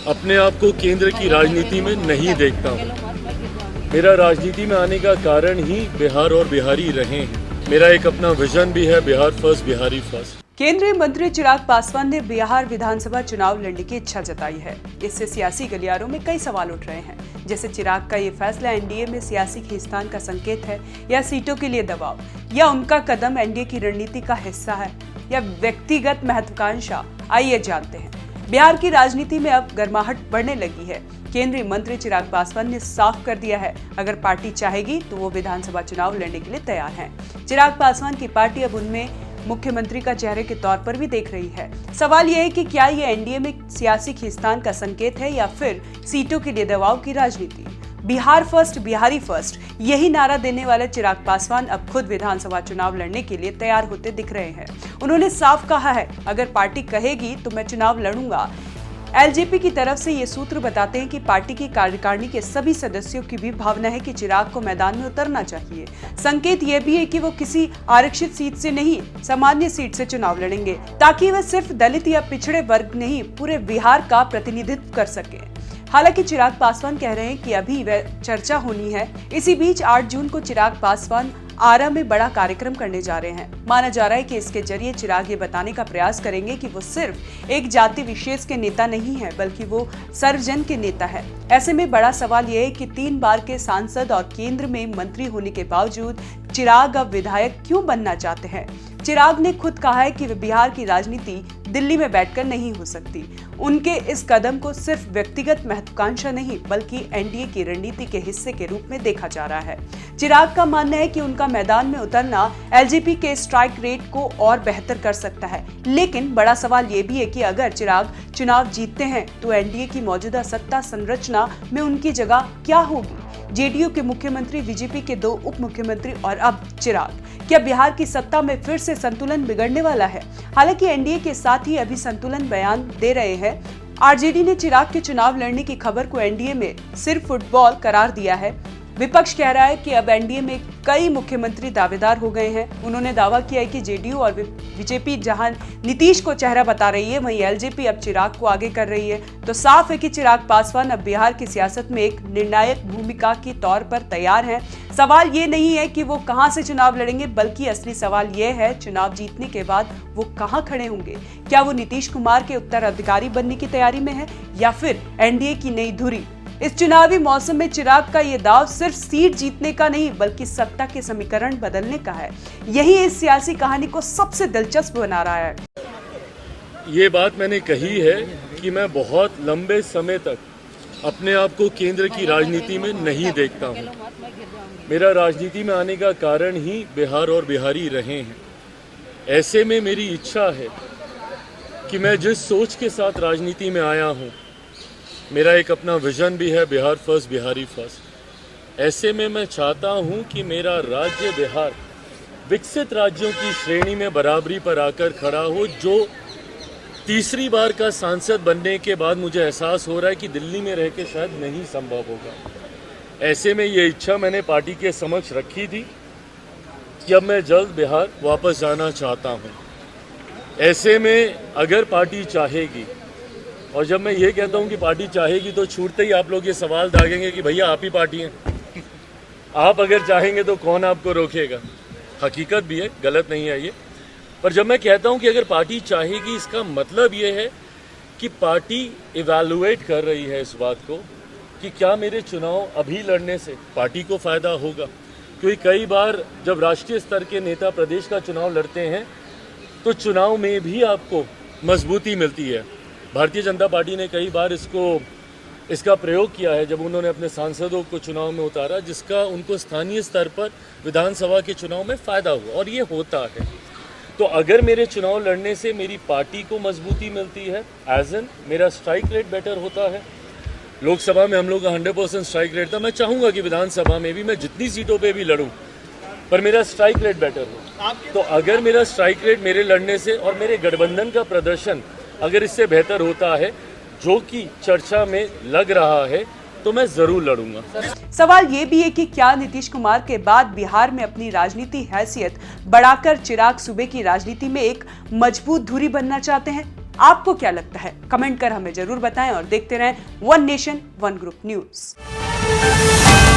अपने आप को केंद्र की राजनीति में नहीं देखता हूँ। मेरा राजनीति में आने का कारण ही बिहार और बिहारी रहे हैं। मेरा एक अपना विजन भी है, बिहार फर्स्ट, बिहारी फर्स्ट। केंद्रीय मंत्री चिराग पासवान ने बिहार विधानसभा चुनाव लड़ने की इच्छा जताई है। इससे सियासी गलियारों में कई सवाल उठ रहे हैं, जैसे चिराग का ये फैसला एनडीए में सियासी खींचतान का संकेत है या सीटों के लिए दबाव, या उनका कदम एनडीए की रणनीति का हिस्सा है या व्यक्तिगत महत्वाकांक्षा। आइए जानते हैं। बिहार की राजनीति में अब गर्माहट बढ़ने लगी है। केंद्रीय मंत्री चिराग पासवान ने साफ कर दिया है, अगर पार्टी चाहेगी तो वो विधानसभा चुनाव लड़ने के लिए तैयार हैं। चिराग पासवान की पार्टी अब उनमें मुख्यमंत्री का चेहरे के तौर पर भी देख रही है। सवाल यह है कि क्या ये एनडीए में सियासी खींचतान का संकेत है या फिर सीटों के लिए दबाव की राजनीति। बिहार फर्स्ट, बिहारी फर्स्ट, यही नारा देने वाले चिराग पासवान अब खुद विधानसभा चुनाव लड़ने के लिए तैयार होते दिख रहे हैं। उन्होंने साफ कहा है, अगर पार्टी कहेगी तो मैं चुनाव लड़ूंगा। एलजेपी की तरफ से ये सूत्र बताते हैं कि पार्टी की कार्यकारिणी के सभी सदस्यों की भी भावना है कि चिराग को मैदान में उतरना चाहिए। संकेत यह भी है कि वो किसी आरक्षित सीट से नहीं, सामान्य सीट से चुनाव लड़ेंगे, ताकि वह सिर्फ दलित या पिछड़े वर्ग नहीं, पूरे बिहार का प्रतिनिधित्व कर सके। हालांकि चिराग पासवान कह रहे हैं कि अभी वह चर्चा होनी है। इसी बीच 8 जून को चिराग पासवान आरा में बड़ा कार्यक्रम करने जा रहे हैं। माना जा रहा है कि इसके जरिए चिराग ये बताने का प्रयास करेंगे कि वो सिर्फ एक जाति विशेष के नेता नहीं है, बल्कि वो सर्वजन के नेता है। ऐसे में बड़ा सवाल ये है कि 3 बार के सांसद और केंद्र में मंत्री होने के बावजूद चिराग अब विधायक क्यों बनना चाहते हैं। चिराग ने खुद कहा है कि बिहार की राजनीति दिल्ली में बैठकर नहीं हो सकती। उनके इस कदम को सिर्फ व्यक्तिगत महत्वाकांक्षा नहीं, बल्कि एनडीए की रणनीति के हिस्से के रूप में देखा जा रहा है। चिराग का मानना है कि उनका मैदान में उतरना एलजेपी के स्ट्राइक रेट को और बेहतर कर सकता है। लेकिन बड़ा सवाल ये भी है कि अगर चिराग चुनाव जीतते हैं तो एनडीए की मौजूदा सत्ता संरचना में उनकी जगह क्या होगी। जेडीयू के मुख्यमंत्री, बीजेपी के 2 उप मुख्यमंत्री और अब चिराग, क्या बिहार की सत्ता में फिर से संतुलन बिगड़ने वाला है। हालांकि एनडीए के साथ ही अभी संतुलन बयान दे रहे हैं। आरजेडी ने चिराग के चुनाव लड़ने की खबर को एनडीए में सिर्फ फुटबॉल करार दिया है। विपक्ष कह रहा है कि अब एनडीए में कई मुख्यमंत्री दावेदार हो गए हैं। उन्होंने दावा किया है कि जेडीयू और बीजेपी जहां नीतीश को चेहरा बता रही है, वहीं एलजेपी अब चिराग को आगे कर रही है। तो साफ है कि चिराग पासवान अब बिहार की सियासत में एक निर्णायक भूमिका के तौर पर तैयार हैं। सवाल ये नहीं है कि वो कहां से चुनाव लड़ेंगे, बल्कि असली सवाल ये है चुनाव जीतने के बाद वो कहां खड़े होंगे। क्या वो नीतीश कुमार के उत्तराधिकारी बनने की तैयारी में है या फिर एनडीए की नई धुरी। इस चुनावी मौसम में चिराग का ये दाव सिर्फ सीट जीतने का नहीं, बल्कि सत्ता के समीकरण बदलने का है। यही इस सियासी कहानी को सबसे दिलचस्प बना रहा है। ये बात मैंने कही है कि मैं बहुत लंबे समय तक अपने आप को केंद्र की राजनीति में नहीं देखता हूँ। मेरा राजनीति में आने का कारण ही बिहार और बिहारी रहे हैं। ऐसे में मेरी इच्छा है कि मैं जिस सोच के साथ राजनीति में आया हूँ, मेरा एक अपना विजन भी है, बिहार फर्स्ट, बिहारी फर्स्ट। ऐसे में मैं चाहता हूं कि मेरा राज्य बिहार विकसित राज्यों की श्रेणी में बराबरी पर आकर खड़ा हो। जो तीसरी बार का सांसद बनने के बाद मुझे एहसास हो रहा है कि दिल्ली में रह के शायद नहीं संभव होगा। ऐसे में ये इच्छा मैंने पार्टी के समक्ष रखी थी कि अब मैं जल्द बिहार वापस जाना चाहता हूँ। ऐसे में अगर पार्टी चाहेगी, और जब मैं ये कहता हूँ कि पार्टी चाहेगी तो छूटते ही आप लोग ये सवाल दागेंगे कि भैया आप ही पार्टी हैं। आप अगर चाहेंगे तो कौन आपको रोकेगा। हकीकत भी है, गलत नहीं है ये। पर जब मैं कहता हूँ कि अगर पार्टी चाहेगी, इसका मतलब ये है कि पार्टी इवैल्यूएट कर रही है इस बात को कि क्या मेरे चुनाव अभी लड़ने से पार्टी को फ़ायदा होगा। क्योंकि कई बार जब राष्ट्रीय स्तर के नेता प्रदेश का चुनाव लड़ते हैं तो चुनाव में भी आपको मजबूती मिलती है। भारतीय जनता पार्टी ने कई बार इसका प्रयोग किया है जब उन्होंने अपने सांसदों को चुनाव में उतारा, जिसका उनको स्थानीय स्तर पर विधानसभा के चुनाव में फ़ायदा हुआ, और ये होता है। तो अगर मेरे चुनाव लड़ने से मेरी पार्टी को मजबूती मिलती है, एज एन मेरा स्ट्राइक रेट बेटर होता है। लोकसभा में हम लोग का 100% स्ट्राइक रेट था। मैं चाहूँगा कि विधानसभा में भी मैं जितनी सीटों पर भी लड़ूँ, पर मेरा स्ट्राइक रेट बेटर हो। तो अगर मेरा स्ट्राइक रेट मेरे लड़ने से और मेरे गठबंधन का प्रदर्शन अगर इससे बेहतर होता है, जो कि चर्चा में लग रहा है, तो मैं जरूर लड़ूंगा। सवाल ये भी है कि क्या नीतीश कुमार के बाद बिहार में अपनी राजनीति हैसियत बढ़ाकर चिराग सूबे की राजनीति में एक मजबूत धुरी बनना चाहते हैं। आपको क्या लगता है? कमेंट कर हमें जरूर बताएं और देखते रहें one nation one group news.